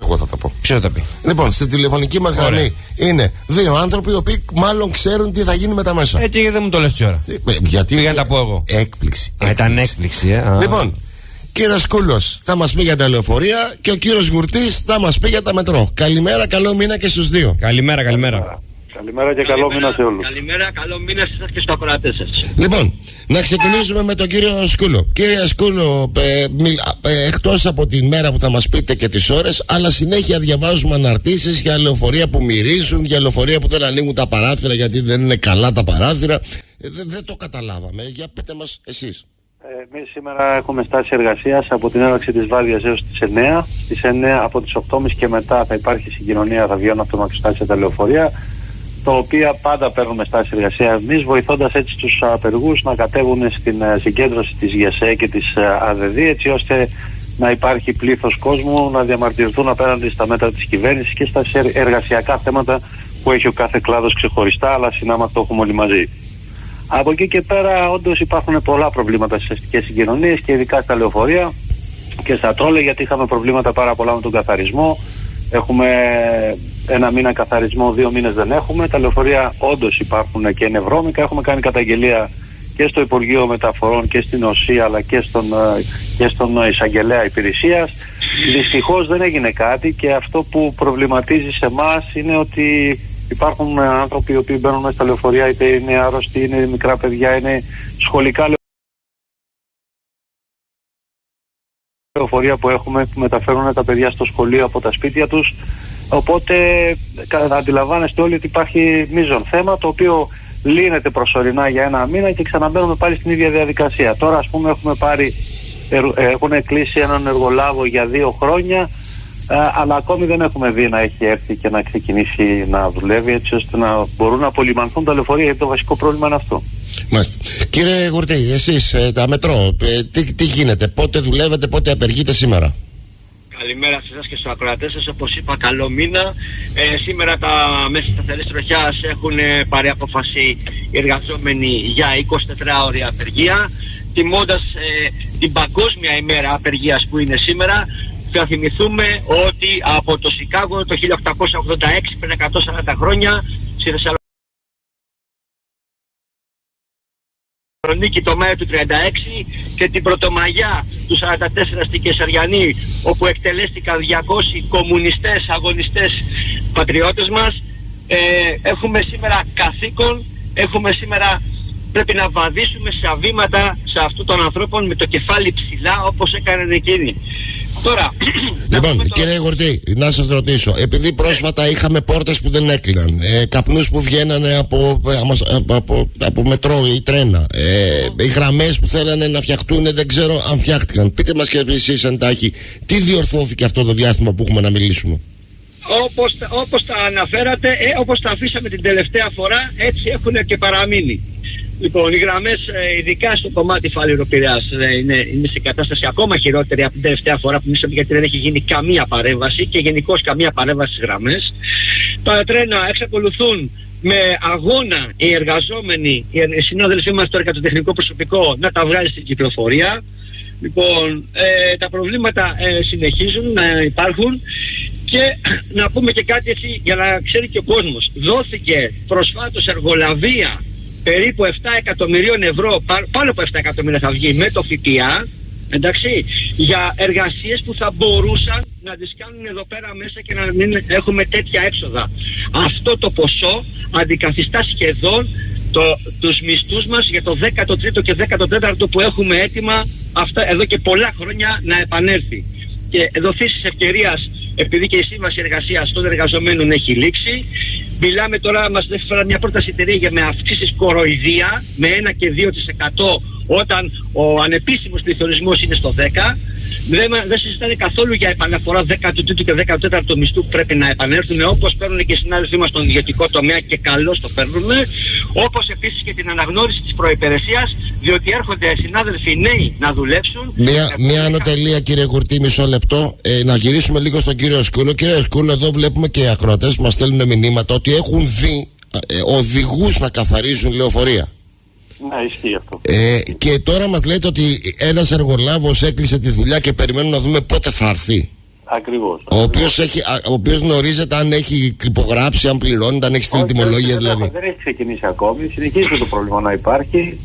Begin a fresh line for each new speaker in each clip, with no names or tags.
Εγώ θα τα πω.
Ποιο θα τα πει?
Λοιπόν, στην τηλεφωνική μας γραμμή είναι δύο άνθρωποι οι οποίοι μάλλον ξέρουν τι θα γίνει με τα μέσα.
Έτσι δεν μου το λες τη ώρα.
Γιατί
πήγα να τα πω εγώ.
Έκπληξη.
Ήταν έκπληξη,
Λοιπόν, κύριος Σκούλος θα μας πει για τα λεωφορεία και ο κύριος Γουρτής θα μας πει για τα μετρό. Καλημέρα, καλό μήνα και στους δύο.
Καλημέρα.
Καλημέρα και καλό μήνα σε όλους.
Καλημέρα, καλό μήνα σε εσάς και στους ακροατές σας.
Λοιπόν, να ξεκινήσουμε με τον κύριο Σκούλο. Κύριε Σκούλο, εκτός από τη μέρα που θα μας πείτε και τις ώρες, αλλά συνέχεια διαβάζουμε αναρτήσεις για λεωφορεία που μυρίζουν, για λεωφορεία που δεν ανοίγουν τα παράθυρα γιατί δεν είναι καλά τα παράθυρα. Δεν το καταλάβαμε. Για πείτε μας εσείς.
Εμείς σήμερα έχουμε στάση εργασίας από την έναρξη της βάρδιας έως τις 9. Στις 9 από τις 8.30 και μετά θα υπάρχει συγκοινωνία, θα βγαίνουν από το Μαξιστάσια τα λεωφορεία, τα οποία πάντα παίρνουμε στάση εργασία εμείς, βοηθώντας έτσι τους απεργούς να κατέβουν στην συγκέντρωση της ΓΕΣΕ και της ΑΔΔ, έτσι ώστε να υπάρχει πλήθος κόσμου να διαμαρτυρηθούν απέναντι στα μέτρα της κυβέρνησης και στα εργασιακά θέματα που έχει ο κάθε κλάδος ξεχωριστά, αλλά συνάμα το έχουμε όλοι μαζί. Από εκεί και πέρα όντως υπάρχουν πολλά προβλήματα στις αστικές συγκοινωνίες και ειδικά στα λεωφορεία και στα τρόλε, γιατί είχαμε προβλήματα πάρα πολλά με τον καθαρισμό. Έχουμε ένα μήνα καθαρισμό, 2 μήνες δεν έχουμε. Τα λεωφορεία όντως υπάρχουν και είναι βρώμικα. Έχουμε κάνει καταγγελία και στο Υπουργείο Μεταφορών και στην ΟΣΥ αλλά και στον εισαγγελέα υπηρεσίας. Δυστυχώς δεν έγινε κάτι και αυτό που προβληματίζει σε εμάς είναι ότι υπάρχουν άνθρωποι οι οποίοι μπαίνουν στα λεωφορεία, είτε είναι άρρωστοι, είναι μικρά παιδιά, είναι σχολικά λεωφορεία που έχουμε, που μεταφέρουν τα παιδιά στο σχολείο από τα σπίτια τους. Οπότε αντιλαμβάνεστε όλοι ότι υπάρχει μείζον θέμα, το οποίο λύνεται προσωρινά για ένα μήνα και ξαναμπαίνουμε πάλι στην ίδια διαδικασία. Τώρα ας πούμε έχουν κλείσει έναν εργολάβο για 2 χρόνια, αλλά ακόμη δεν έχουμε δει να έχει έρθει και να ξεκινήσει να δουλεύει, έτσι ώστε να μπορούν να απολυμανθούν τα λεωφορεία, γιατί το βασικό πρόβλημα είναι αυτό.
Μάλιστα. Κύριε Γουρτή, εσείς τα μετρό, τι γίνεται, πότε δουλεύετε, πότε απεργείτε σήμερα?
Καλημέρα σε εσάς και στους ακροατές σας. Όπως είπα, καλό μήνα. Σήμερα τα μέσα σταθερής τροχιάς έχουν πάρει απόφαση οι εργαζόμενοι για 24 ώρια απεργία, τιμώντας την παγκόσμια ημέρα απεργίας που είναι σήμερα. Θα θυμηθούμε ότι από το Σικάγο το 1886, πριν 140 χρόνια, στη Θεσσαλονίκη το Μάιο του 36 και την Πρωτομαγιά του 44 στην Κεσαριανή, όπου εκτελέστηκαν 200 κομμουνιστές, αγωνιστές πατριώτες μας. Έχουμε σήμερα καθήκον, πρέπει να βαδίσουμε σε βήματα σε αυτού των ανθρώπων με το κεφάλι ψηλά, όπως έκαναν εκείνοι. Τώρα,
λοιπόν, κύριε Γουρτή, να σας ρωτήσω, επειδή πρόσφατα είχαμε πόρτες που δεν έκλειναν, καπνούς που βγαίνανε από μετρό ή τρένα, οι γραμμές που θέλανε να φτιαχτούν δεν ξέρω αν φτιάχτηκαν. Πείτε μας και εσείς εντάχει, τι διορθώθηκε αυτό το διάστημα που έχουμε να μιλήσουμε?
Όπως τα αναφέρατε, όπως τα αφήσαμε την τελευταία φορά, έτσι έχουν και παραμείνει. Λοιπόν, οι γραμμές, ειδικά στο κομμάτι Φάληρο-Πειραιάς, είναι σε κατάσταση ακόμα χειρότερη από την τελευταία φορά που μιλήσαμε, γιατί δεν έχει γίνει καμία παρέμβαση και γενικώς καμία παρέμβαση στις γραμμές. Τα τρένα εξακολουθούν με αγώνα οι εργαζόμενοι, οι συνάδελφοί μας τώρα και το τεχνικό προσωπικό να τα βγάλει στην κυκλοφορία. Λοιπόν, τα προβλήματα συνεχίζουν να υπάρχουν. Και να πούμε και κάτι έτσι για να ξέρει και ο κόσμος. Δόθηκε προσφάτως εργολαβία περίπου 7 εκατομμυρίων ευρώ, πάνω από 7 εκατομμύρια θα βγει με το ΦΠΑ, εντάξει, για εργασίες που θα μπορούσαν να τις κάνουν εδώ πέρα μέσα και να μην έχουμε τέτοια έξοδα. Αυτό το ποσό αντικαθιστά σχεδόν τους μισθούς μας για το 13ο και 14ο που έχουμε έτοιμα αυτά εδώ και πολλά χρόνια να επανέλθει. Και δοθείς της ευκαιρίας, επειδή και η σύμβαση εργασίας των εργαζομένων έχει λήξει, μιλάμε τώρα, μας έφερα μια πρόταση εταιρεία με αυξήσεις κοροϊδία με 1 και 2% όταν ο ανεπίσημος πληθωρισμός είναι στο 10%. Δεν συζητάνε καθόλου για επαναφορά 13ου και 14ου μισθού που πρέπει να επανέλθουν, όπως παίρνουν και οι συνάδελφοί μας στον ιδιωτικό τομέα και καλώς το παίρνουν. Όπως επίσης και την αναγνώριση της προϋπηρεσίας, διότι έρχονται συνάδελφοι νέοι να δουλέψουν.
Μια ανωτελεία, κύριε Γουρτή, μισό λεπτό. Να γυρίσουμε λίγο στον κύριο Σκούλο. Κύριε Σκούλο, εδώ βλέπουμε και οι ακροατές που μας στέλνουν μηνύματα ότι έχουν δει οδηγούς να καθαρίζουν λεωφορεία.
Ναι, ισχύει αυτό.
Και τώρα μας λέτε ότι ένας εργολάβος έκλεισε τη δουλειά και περιμένουν να δούμε πότε θα έρθει.
Ακριβώς.
Ο οποίος γνωρίζεται αν έχει υπογράψει, αν πληρώνει, αν έχει στείλει τιμολόγια δηλαδή.
Δεν έχει ξεκινήσει ακόμη. Συνεχίζει το πρόβλημα να υπάρχει.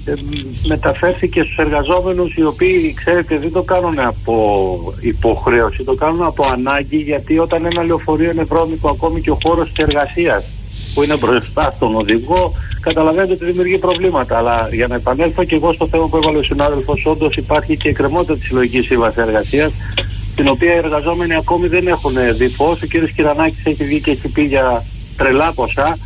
Μεταφέρθηκε στους εργαζόμενους, οι οποίοι, ξέρετε, δεν το κάνουν από υποχρέωση, το κάνουν από ανάγκη, γιατί όταν ένα λεωφορείο είναι βρώμικο, ακόμη και ο χώρος της εργασίας που είναι μπροστά στον οδηγό, καταλαβαίνετε ότι δημιουργεί προβλήματα. Αλλά για να επανέλθω και εγώ στο θέμα που έβαλε ο συνάδελφος, όντως υπάρχει και εκκρεμότητα της συλλογικής σύμβασης εργασίας, την οποία οι εργαζόμενοι ακόμη δεν έχουν δει φως. Ο κ. Κυρανάκης έχει βγει και έχει πει για τρελά ποσά.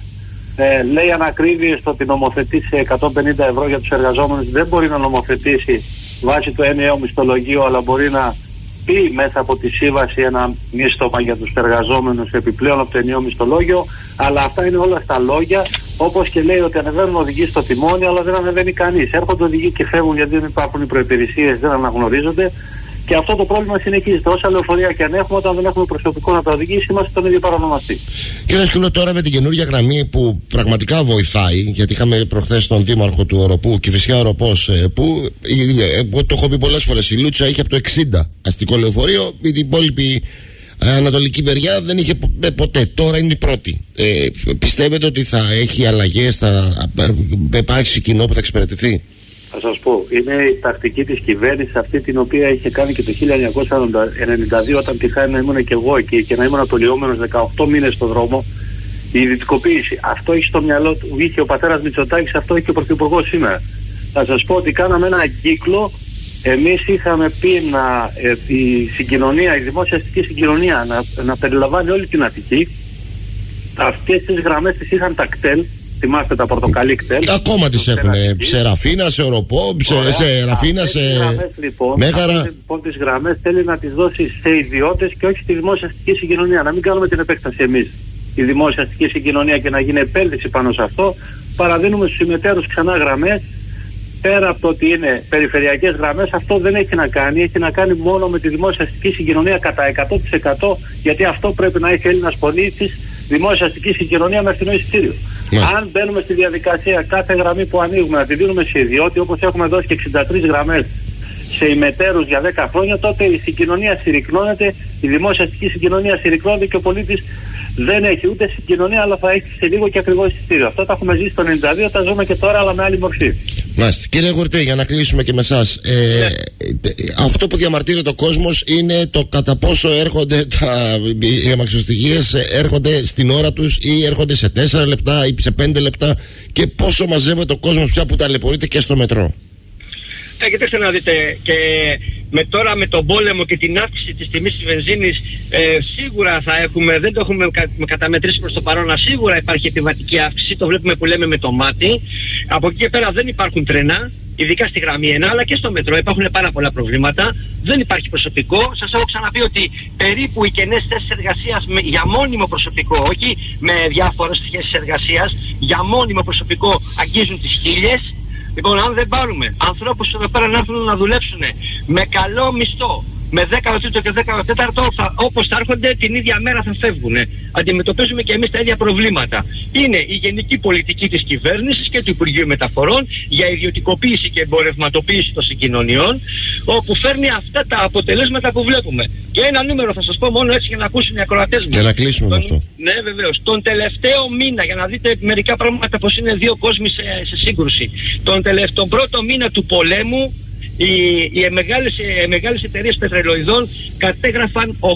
Λέει ανακρίβειες στο ότι νομοθετεί σε 150 ευρώ για τους εργαζόμενους. Δεν μπορεί να νομοθετήσει βάσει το ενιαίο μισθολογείο, αλλά μπορεί να πει μέσα από τη σύμβαση ένα μίσθωμα για τους εργαζόμενους επιπλέον από το ενιαίο μισθολόγιο. Αλλά αυτά είναι όλα στα λόγια. Όπως και λέει ότι ανεβαίνουν οδηγοί στο τιμόνι, αλλά δεν ανεβαίνει κανείς. Έρχονται οδηγοί και φεύγουν γιατί δεν υπάρχουν οι προϋπηρεσίες, δεν αναγνωρίζονται. Και αυτό το πρόβλημα συνεχίζεται. Όσα λεωφορεία και αν έχουμε, όταν δεν έχουμε προσωπικό να τα οδηγήσει, είμαστε τον ίδιο παρονομαστή.
Κύριε Σκύλο, τώρα με την καινούργια γραμμή που πραγματικά βοηθάει, γιατί είχαμε προχθές τον δήμαρχο του Οροπού, Κηφισιά Οροπός, που το έχω πει πολλές φορές, η Λούτσα είχε από το 60 αστικό λεωφορείο, η υπόλοιπη ανατολική μεριά δεν είχε ποτέ. Τώρα είναι η πρώτη. Πιστεύετε ότι θα έχει αλλαγές, θα υπάρξει κοινό που θα εξυπηρετηθεί?
Θα σας πω, είναι η τακτική της κυβέρνησης, αυτή την οποία είχε κάνει και το 1992, όταν τυχαίνει να ήμουν και εγώ εκεί και να ήμουν απολυόμενος 18 μήνες στον δρόμο. Η ιδιωτικοποίηση, αυτό έχει στο μυαλό του, είχε ο πατέρας Μητσοτάκης, αυτό έχει και ο Πρωθυπουργός σήμερα. Θα σας πω ότι κάναμε ένα κύκλο. Εμείς είχαμε πει η συγκοινωνία, η δημόσια αστική συγκοινωνία να περιλαμβάνει όλη την Αττική. Αυτές τις γραμμές τις είχαν τα κτέλ. Θυμάστε τα πορτοκαλί κτέλ.
Ακόμα τις έχουν σε Ραφίνα, σε Οροπό, σε Ραφίνα, σε Μέγαρα.
Λοιπόν, τις γραμμές θέλει να τις δώσει σε ιδιώτες και όχι στη δημόσια αστική συγκοινωνία. Να μην κάνουμε την επέκταση εμείς η δημόσια αστική συγκοινωνία και να γίνει επένδυση πάνω σε αυτό. Παραδίνουμε στους συμμετέρους ξανά γραμμές. Πέρα από το ότι είναι περιφερειακές γραμμές, αυτό δεν έχει να κάνει. Έχει να κάνει μόνο με τη δημόσια αστική συγκοινωνία κατά 100%, γιατί αυτό πρέπει να έχει Έλληνας πολίτης, δημόσια αστική συγκοινωνία με φθηνό εισιτήριο. Αν μπαίνουμε στη διαδικασία κάθε γραμμή που ανοίγουμε να τη δίνουμε σε ιδιώτη, όπως έχουμε δώσει και 63 γραμμές σε ημετέρους για 10 χρόνια, τότε η συγκοινωνία συρρυκνώνεται, η δημόσια αστική συγκοινωνία συρρυκνώνεται και ο πολίτης δεν έχει ούτε συγκοινωνία, αλλά θα έχει σε λίγο και ακριβό εισιτήριο. Αυτό τα έχουμε ζήσει το 92, τα ζούμε και τώρα, αλλά με άλλη μορφή.
Μάλιστα. Κύριε Γουρτή, για να κλείσουμε και με εσάς, αυτό που διαμαρτύρεται ο κόσμος είναι το κατά πόσο έρχονται οι αμαξοστοιχίες, έρχονται στην ώρα τους ή έρχονται σε 4 λεπτά ή σε 5 λεπτά, και πόσο μαζεύεται ο κόσμος πια που ταλαιπωρείται και στο μετρό.
Κοιτάξτε να δείτε, και τώρα με τον πόλεμο και την αύξηση της τιμής της βενζίνης, σίγουρα θα έχουμε, δεν το έχουμε καταμετρήσει προς το παρόν, σίγουρα υπάρχει επιβατική αύξηση, το βλέπουμε που λέμε με το μάτι. Από εκεί και πέρα δεν υπάρχουν τρένα, ειδικά στη γραμμή 1, αλλά και στο μετρό υπάρχουν πάρα πολλά προβλήματα. Δεν υπάρχει προσωπικό. Σας έχω ξαναπεί ότι περίπου οι κενές θέσεις εργασίας για μόνιμο προσωπικό, όχι με διάφορες θέσεις εργασίας, για μόνιμο προσωπικό αγγίζουν τις 1000. Λοιπόν, αν δεν πάρουμε ανθρώπους εδώ πέρα να έρθουν να δουλέψουν με καλό μισθό, με 13ο και 14ο, όπως θα έρχονται την ίδια μέρα θα φεύγουν. Αντιμετωπίζουμε και εμείς τα ίδια προβλήματα. Είναι η γενική πολιτική της κυβέρνησης και του Υπουργείου Μεταφορών για ιδιωτικοποίηση και εμπορευματοποίηση των συγκοινωνιών, όπου φέρνει αυτά τα αποτελέσματα που βλέπουμε. Και ένα νούμερο θα σας πω μόνο έτσι για να ακούσουν οι ακροατές μας.
Και να κλείσουμε με αυτό.
Ναι, βεβαίως. Τον τελευταίο μήνα, για να δείτε μερικά πράγματα πως είναι δύο κόσμοι σε σύγκρουση. Τον πρώτο μήνα του πολέμου, οι μεγάλες εταιρείες πετρελοειδών κατέγραφαν 8.500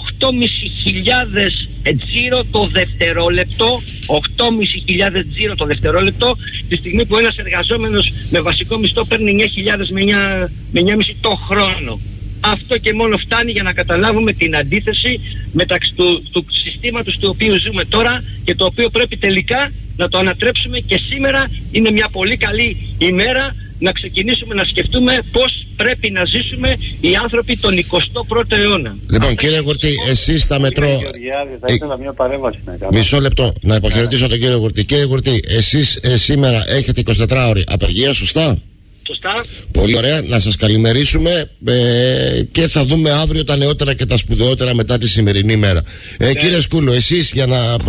τζίρο το δευτερόλεπτο, 8.500 τζίρο το δευτερόλεπτο, τη στιγμή που ένας εργαζόμενος με βασικό μισθό παίρνει 9.000 με 9.500 το χρόνο. Αυτό και μόνο φτάνει για να καταλάβουμε την αντίθεση μεταξύ του συστήματος του οποίου ζούμε τώρα και το οποίο πρέπει τελικά να το ανατρέψουμε, και σήμερα είναι μια πολύ καλή ημέρα να ξεκινήσουμε να σκεφτούμε πώς πρέπει να ζήσουμε οι άνθρωποι τον 21ο αιώνα.
Λοιπόν, κύριε Γουρτή, εσείς στα μετρό...
Θα ήθελα μια παρέμβαση να κάνω.
Μισό λεπτό, να υποχαιρετήσω τον κύριο Γουρτή. Κύριε Γουρτή, εσείς σήμερα έχετε 24 ώρες απεργία, σωστά?
Σωστά.
Πολύ ωραία, να σας καλημερίσουμε και θα δούμε αύριο τα νεότερα και τα σπουδαιότερα μετά τη σημερινή μέρα. Κύριε Σκούλο, εσείς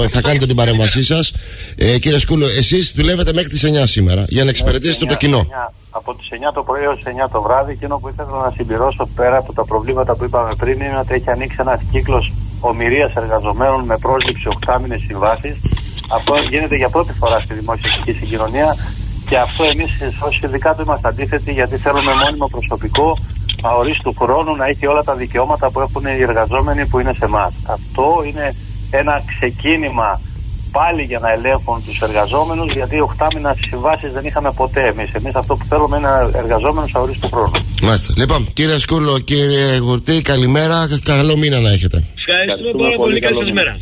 θα κάνετε την παρέμβασή σας. Κύριε Σκούλο, εσείς δουλεύετε μέχρι τις 9 σήμερα για να εξυπηρετήσετε το κοινό.
Από τις 9 το πρωί έως 9 το βράδυ. Εκείνο που ήθελα να συμπληρώσω πέρα από τα προβλήματα που είπαμε πριν είναι ότι έχει ανοίξει ένας κύκλος ομηρίας εργαζομένων με πρόσληψη 8 μήνες συμβάσεις. Αυτό γίνεται για πρώτη φορά στη δημόσια συγκοινωνία και αυτό εμείς ως συνδικάτο είμαστε αντίθετοι, γιατί θέλουμε μόνιμο προσωπικό αορίστου χρόνου να έχει όλα τα δικαιώματα που έχουν οι εργαζόμενοι που είναι σε εμάς. Αυτό είναι ένα ξεκίνημα πάλι για να ελέγχουν τους εργαζόμενους, γιατί 8 μήνα συμβάσεις δεν είχαμε ποτέ εμείς. Εμείς αυτό που θέλουμε είναι εργαζόμενους αορίστου χρόνου.
Μάλιστα. Λοιπόν, κύριε Σκούλο, κύριε Γουρτή, καλημέρα. Καλό μήνα να έχετε.
Ευχαριστούμε πάρα πολύ. Καλή σας μέρα.